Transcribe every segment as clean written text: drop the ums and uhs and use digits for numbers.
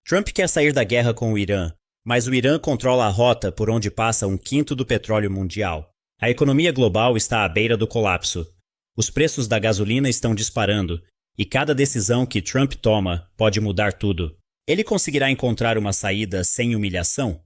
Trump quer sair da guerra com o Irã, mas o Irã controla a rota por onde passa um quinto do petróleo mundial. A economia global está à beira do colapso. Os preços da gasolina estão disparando, e cada decisão que Trump toma pode mudar tudo. Ele conseguirá encontrar uma saída sem humilhação?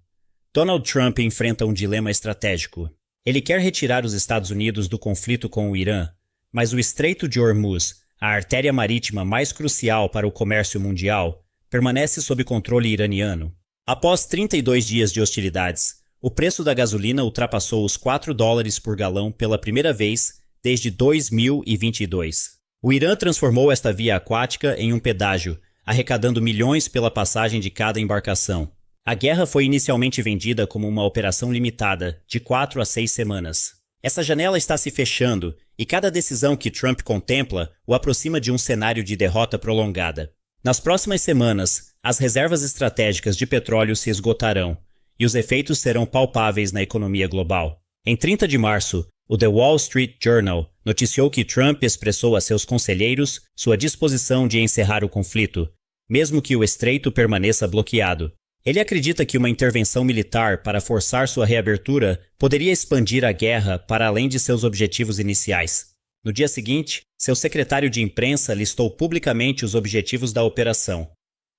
Donald Trump enfrenta um dilema estratégico. Ele quer retirar os Estados Unidos do conflito com o Irã, mas o Estreito de Hormuz, a artéria marítima mais crucial para o comércio mundial, permanece sob controle iraniano. Após 32 dias de hostilidades, o preço da gasolina ultrapassou os $4 por galão pela primeira vez desde 2022. O Irã transformou esta via aquática em um pedágio, arrecadando milhões pela passagem de cada embarcação. A guerra foi inicialmente vendida como uma operação limitada, de 4 a 6 semanas. Essa janela está se fechando e cada decisão que Trump contempla o aproxima de um cenário de derrota prolongada. Nas próximas semanas, as reservas estratégicas de petróleo se esgotarão e os efeitos serão palpáveis na economia global. Em 30 de março, o The Wall Street Journal noticiou que Trump expressou a seus conselheiros sua disposição de encerrar o conflito, mesmo que o estreito permaneça bloqueado. Ele acredita que uma intervenção militar para forçar sua reabertura poderia expandir a guerra para além de seus objetivos iniciais. No dia seguinte, seu secretário de imprensa listou publicamente os objetivos da operação: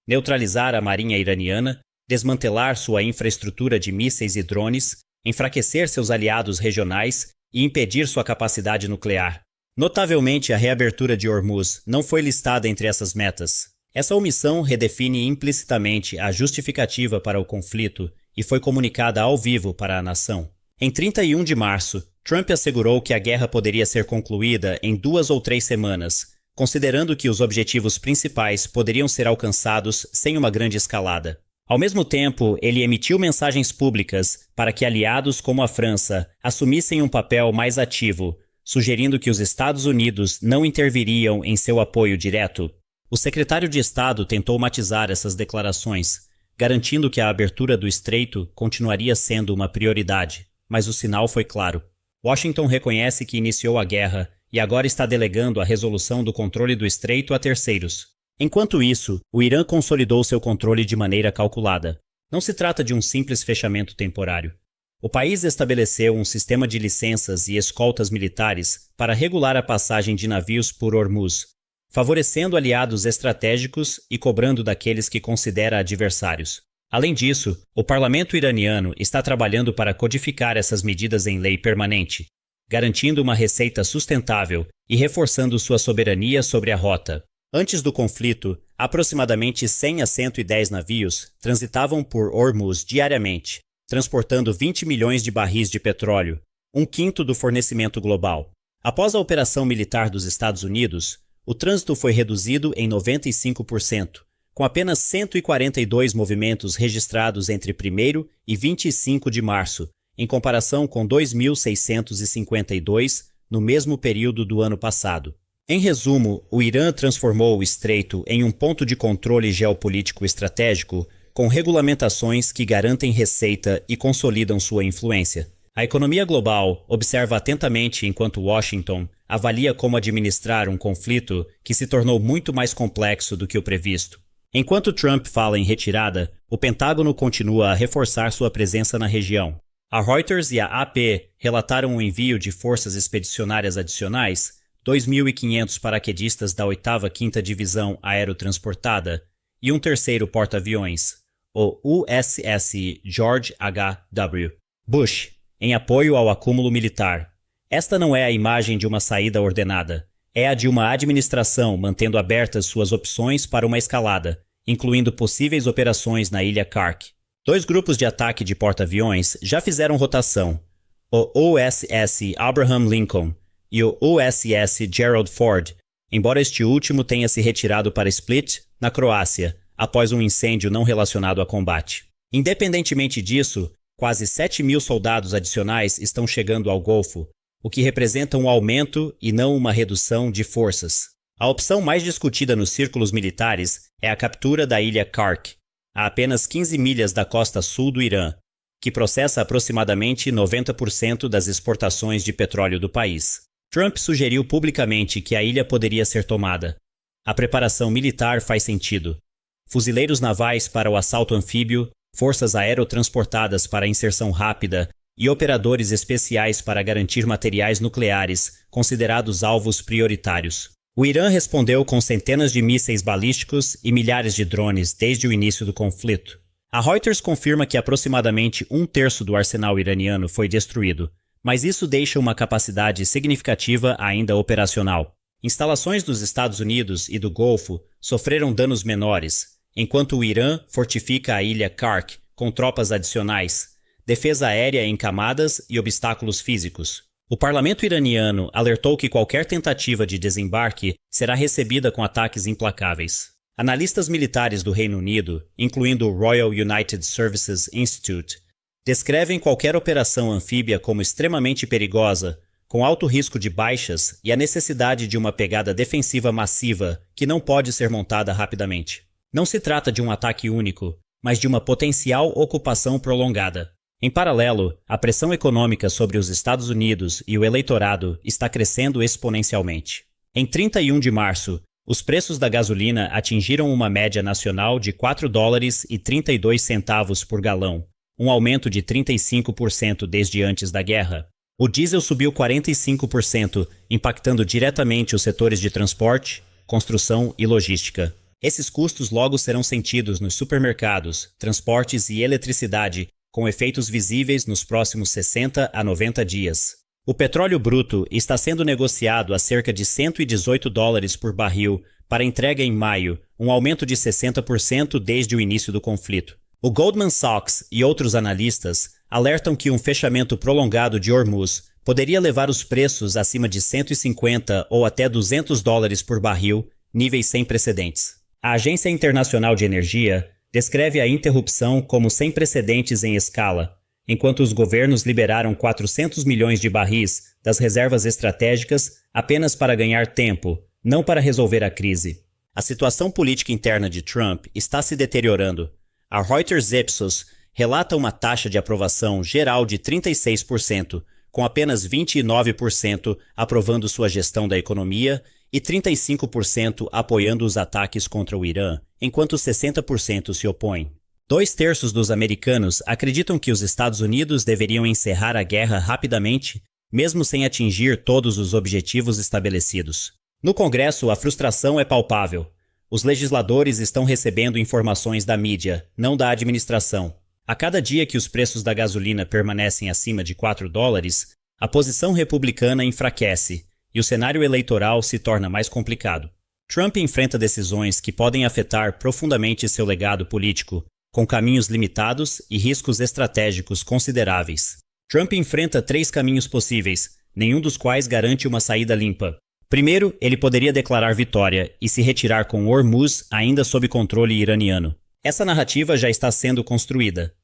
neutralizar a marinha iraniana, desmantelar sua infraestrutura de mísseis e drones, enfraquecer seus aliados regionais e impedir sua capacidade nuclear. Notavelmente, a reabertura de Hormuz não foi listada entre essas metas. Essa omissão redefine implicitamente a justificativa para o conflito e foi comunicada ao vivo para a nação. Em 31 de março, Trump assegurou que a guerra poderia ser concluída em 2 ou 3 semanas, considerando que os objetivos principais poderiam ser alcançados sem uma grande escalada. Ao mesmo tempo, ele emitiu mensagens públicas para que aliados como a França assumissem um papel mais ativo, sugerindo que os Estados Unidos não interviriam em seu apoio direto. O secretário de Estado tentou matizar essas declarações, garantindo que a abertura do estreito continuaria sendo uma prioridade, mas o sinal foi claro. Washington reconhece que iniciou a guerra e agora está delegando a resolução do controle do estreito a terceiros. Enquanto isso, o Irã consolidou seu controle de maneira calculada. Não se trata de um simples fechamento temporário. O país estabeleceu um sistema de licenças e escoltas militares para regular a passagem de navios por Hormuz, favorecendo aliados estratégicos e cobrando daqueles que considera adversários. Além disso, o parlamento iraniano está trabalhando para codificar essas medidas em lei permanente, garantindo uma receita sustentável e reforçando sua soberania sobre a rota. Antes do conflito, aproximadamente 100 a 110 navios transitavam por Hormuz diariamente, transportando 20 milhões de barris de petróleo, um quinto do fornecimento global. Após a operação militar dos Estados Unidos, o trânsito foi reduzido em 95%, com apenas 142 movimentos registrados entre 1º e 25 de março, em comparação com 2.652 no mesmo período do ano passado. Em resumo, o Irã transformou o estreito em um ponto de controle geopolítico estratégico, com regulamentações que garantem receita e consolidam sua influência. A economia global observa atentamente enquanto Washington avalia como administrar um conflito que se tornou muito mais complexo do que o previsto. Enquanto Trump fala em retirada, o Pentágono continua a reforçar sua presença na região. A Reuters e a AP relataram o envio de forças expedicionárias adicionais, 2.500 paraquedistas da 8ª Quinta Divisão Aerotransportada e um terceiro porta-aviões, o USS George H.W. Bush, em apoio ao acúmulo militar. Esta não é a imagem de uma saída ordenada. É a de uma administração mantendo abertas suas opções para uma escalada, incluindo possíveis operações na ilha Kark. 2 grupos de ataque de porta-aviões já fizeram rotação: o USS Abraham Lincoln e o USS Gerald Ford, embora este último tenha se retirado para Split, na Croácia, após um incêndio não relacionado a combate. Independentemente disso, quase 7.000 soldados adicionais estão chegando ao Golfo, o que representa um aumento e não uma redução de forças. A opção mais discutida nos círculos militares é a captura da ilha Kark, a apenas 15 milhas da costa sul do Irã, que processa aproximadamente 90% das exportações de petróleo do país. Trump sugeriu publicamente que a ilha poderia ser tomada. A preparação militar faz sentido. fuzileiros navais para o assalto anfíbio, forças aerotransportadas para a inserção rápida e operadores especiais para garantir materiais nucleares, considerados alvos prioritários. O Irã respondeu com centenas de mísseis balísticos e milhares de drones desde o início do conflito. A Reuters confirma que aproximadamente um terço do arsenal iraniano foi destruído, mas isso deixa uma capacidade significativa ainda operacional. Instalações dos Estados Unidos e do Golfo sofreram danos menores, enquanto o Irã fortifica a ilha Kark com tropas adicionais, defesa aérea em camadas e obstáculos físicos. O parlamento iraniano alertou que qualquer tentativa de desembarque será recebida com ataques implacáveis. Analistas militares do Reino Unido, incluindo o Royal United Services Institute, descrevem qualquer operação anfíbia como extremamente perigosa, com alto risco de baixas e a necessidade de uma pegada defensiva massiva que não pode ser montada rapidamente. Não se trata de um ataque único, mas de uma potencial ocupação prolongada. Em paralelo, a pressão econômica sobre os Estados Unidos e o eleitorado está crescendo exponencialmente. Em 31 de março, os preços da gasolina atingiram uma média nacional de $4,32 por galão, um aumento de 35% desde antes da guerra. O diesel subiu 45%, impactando diretamente os setores de transporte, construção e logística. Esses custos logo serão sentidos nos supermercados, transportes e eletricidade, com efeitos visíveis nos próximos 60 a 90 dias. O petróleo bruto está sendo negociado a cerca de $118 por barril para entrega em maio, um aumento de 60% desde o início do conflito. O Goldman Sachs e outros analistas alertam que um fechamento prolongado de Hormuz poderia levar os preços acima de 150 ou até $200 por barril, níveis sem precedentes. A Agência Internacional de Energia descreve a interrupção como sem precedentes em escala, enquanto os governos liberaram 400 milhões de barris das reservas estratégicas apenas para ganhar tempo, não para resolver a crise. A situação política interna de Trump está se deteriorando. A Reuters Ipsos relata uma taxa de aprovação geral de 36%, com apenas 29% aprovando sua gestão da economia e 35% apoiando os ataques contra o Irã, enquanto 60% se opõem. 2/3 dos americanos acreditam que os Estados Unidos deveriam encerrar a guerra rapidamente, mesmo sem atingir todos os objetivos estabelecidos. No Congresso, a frustração é palpável. Os legisladores estão recebendo informações da mídia, não da administração. A cada dia que os preços da gasolina permanecem acima de $4, a posição republicana enfraquece e o cenário eleitoral se torna mais complicado. Trump enfrenta decisões que podem afetar profundamente seu legado político, com caminhos limitados e riscos estratégicos consideráveis. Trump enfrenta 3 caminhos possíveis, nenhum dos quais garante uma saída limpa. Primeiro, ele poderia declarar vitória e se retirar com Hormuz ainda sob controle iraniano. Essa narrativa já está sendo construída.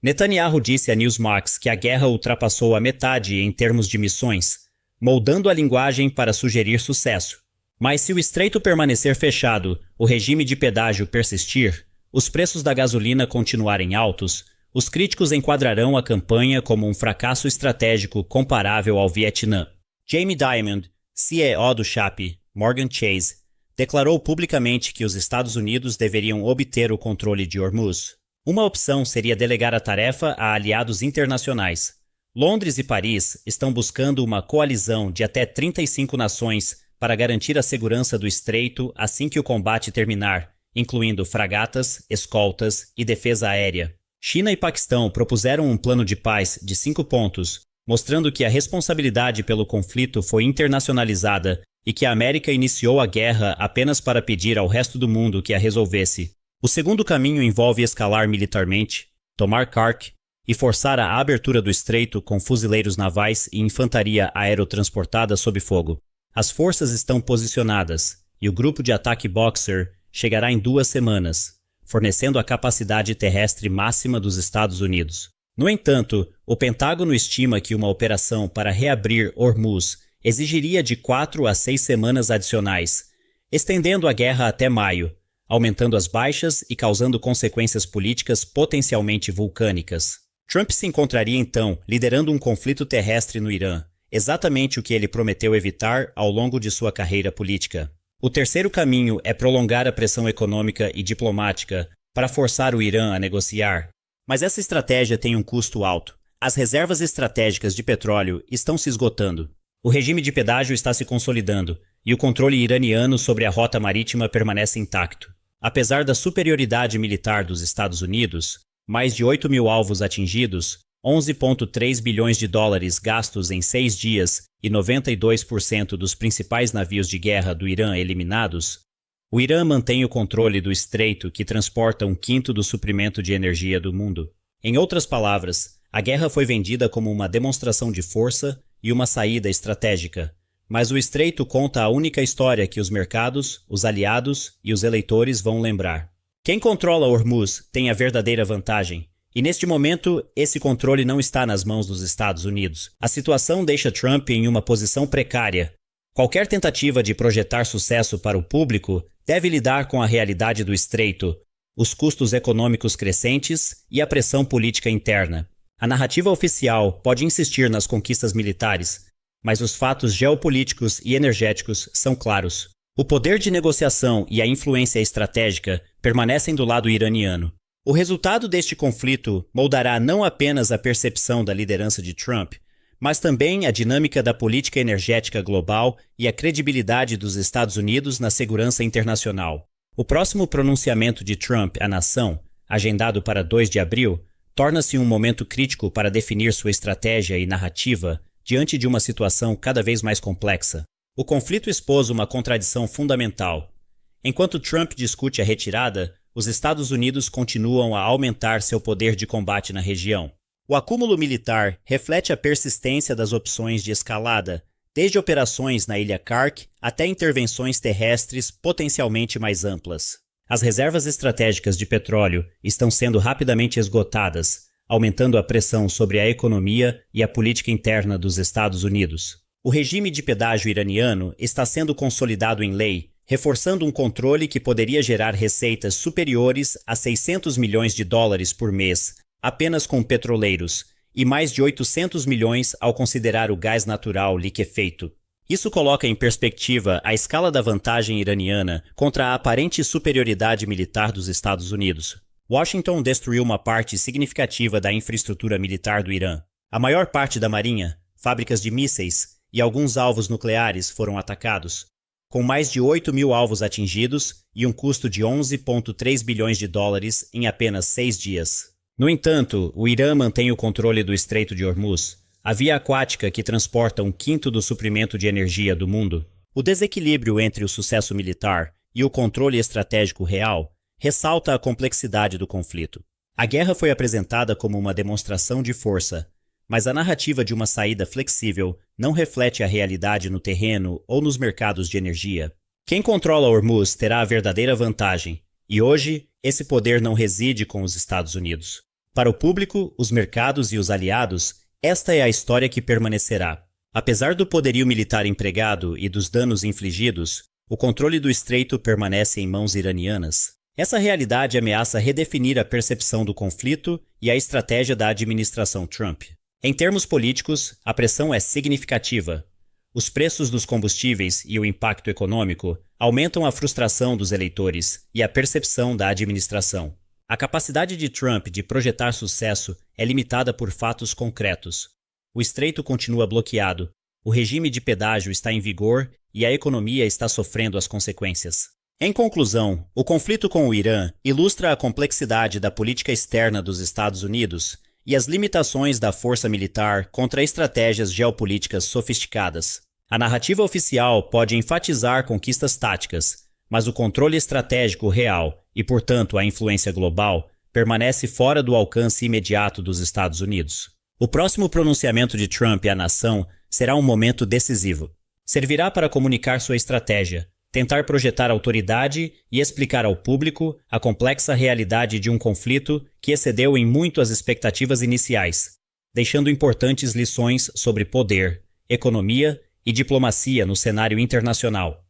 Netanyahu disse a Newsmax que a guerra ultrapassou a metade em termos de missões, moldando a linguagem para sugerir sucesso. Mas se o estreito permanecer fechado, o regime de pedágio persistir, os preços da gasolina continuarem altos, os críticos enquadrarão a campanha como um fracasso estratégico comparável ao Vietnã. Jamie Dimon, CEO do Chape, Morgan Chase, declarou publicamente que os Estados Unidos deveriam obter o controle de Hormuz. Uma opção seria delegar a tarefa a aliados internacionais. Londres e Paris estão buscando uma coalizão de até 35 nações para garantir a segurança do estreito assim que o combate terminar, incluindo fragatas, escoltas e defesa aérea. China e Paquistão propuseram um plano de paz de 5 pontos, mostrando que a responsabilidade pelo conflito foi internacionalizada e que a América iniciou a guerra apenas para pedir ao resto do mundo que a resolvesse. O segundo caminho envolve escalar militarmente, tomar Kark e forçar a abertura do estreito com fuzileiros navais e infantaria aerotransportada sob fogo. As forças estão posicionadas e o grupo de ataque Boxer chegará em 2 semanas, fornecendo a capacidade terrestre máxima dos Estados Unidos. No entanto, o Pentágono estima que uma operação para reabrir Hormuz exigiria de 4 a 6 semanas adicionais, estendendo a guerra até maio, aumentando as baixas e causando consequências políticas potencialmente vulcânicas. Trump se encontraria então liderando um conflito terrestre no Irã, exatamente o que ele prometeu evitar ao longo de sua carreira política. O terceiro caminho é prolongar a pressão econômica e diplomática para forçar o Irã a negociar. Mas essa estratégia tem um custo alto. As reservas estratégicas de petróleo estão se esgotando. O regime de pedágio está se consolidando e o controle iraniano sobre a rota marítima permanece intacto. Apesar da superioridade militar dos Estados Unidos, mais de 8 mil alvos atingidos, 11,3 bilhões de dólares gastos em 6 dias e 92% dos principais navios de guerra do Irã eliminados, o Irã mantém o controle do estreito que transporta 1/5 do suprimento de energia do mundo. Em outras palavras, a guerra foi vendida como uma demonstração de força e uma saída estratégica, mas o estreito conta a única história que os mercados, os aliados e os eleitores vão lembrar. Quem controla Hormuz tem a verdadeira vantagem, e neste momento esse controle não está nas mãos dos Estados Unidos. A situação deixa Trump em uma posição precária. Qualquer tentativa de projetar sucesso para o público deve lidar com a realidade do estreito, os custos econômicos crescentes e a pressão política interna. A narrativa oficial pode insistir nas conquistas militares, mas os fatos geopolíticos e energéticos são claros. O poder de negociação e a influência estratégica permanecem do lado iraniano. O resultado deste conflito moldará não apenas a percepção da liderança de Trump, mas também a dinâmica da política energética global e a credibilidade dos Estados Unidos na segurança internacional. O próximo pronunciamento de Trump à nação, agendado para 2 de abril, torna-se um momento crítico para definir sua estratégia e narrativa diante de uma situação cada vez mais complexa. O conflito expôs uma contradição fundamental. Enquanto Trump discute a retirada, os Estados Unidos continuam a aumentar seu poder de combate na região. O acúmulo militar reflete a persistência das opções de escalada, desde operações na ilha Kark até intervenções terrestres potencialmente mais amplas. As reservas estratégicas de petróleo estão sendo rapidamente esgotadas, aumentando a pressão sobre a economia e a política interna dos Estados Unidos. O regime de pedágio iraniano está sendo consolidado em lei, reforçando um controle que poderia gerar receitas superiores a 600 milhões de dólares por mês, apenas com petroleiros, e mais de 800 milhões ao considerar o gás natural liquefeito. Isso coloca em perspectiva a escala da vantagem iraniana contra a aparente superioridade militar dos Estados Unidos. Washington destruiu uma parte significativa da infraestrutura militar do Irã. A maior parte da marinha, fábricas de mísseis e alguns alvos nucleares foram atacados, com mais de 8 mil alvos atingidos e um custo de 11,3 bilhões de dólares em apenas 6 dias. No entanto, o Irã mantém o controle do Estreito de Hormuz, a via aquática que transporta 1/5 do suprimento de energia do mundo. O desequilíbrio entre o sucesso militar e o controle estratégico real ressalta a complexidade do conflito. A guerra foi apresentada como uma demonstração de força, mas a narrativa de uma saída flexível não reflete a realidade no terreno ou nos mercados de energia. Quem controla Hormuz terá a verdadeira vantagem, e hoje esse poder não reside com os Estados Unidos. Para o público, os mercados e os aliados, esta é a história que permanecerá. Apesar do poderio militar empregado e dos danos infligidos, o controle do estreito permanece em mãos iranianas. Essa realidade ameaça redefinir a percepção do conflito e a estratégia da administração Trump. Em termos políticos, a pressão é significativa. Os preços dos combustíveis e o impacto econômico aumentam a frustração dos eleitores e a percepção da administração. A capacidade de Trump de projetar sucesso é limitada por fatos concretos. O estreito continua bloqueado, o regime de pedágio está em vigor e a economia está sofrendo as consequências. Em conclusão, o conflito com o Irã ilustra a complexidade da política externa dos Estados Unidos e as limitações da força militar contra estratégias geopolíticas sofisticadas. A narrativa oficial pode enfatizar conquistas táticas, mas o controle estratégico real e, portanto, a influência global permanece fora do alcance imediato dos Estados Unidos. O próximo pronunciamento de Trump à nação será um momento decisivo. Servirá para comunicar sua estratégia, tentar projetar autoridade e explicar ao público a complexa realidade de um conflito que excedeu em muito as expectativas iniciais, deixando importantes lições sobre poder, economia e diplomacia no cenário internacional.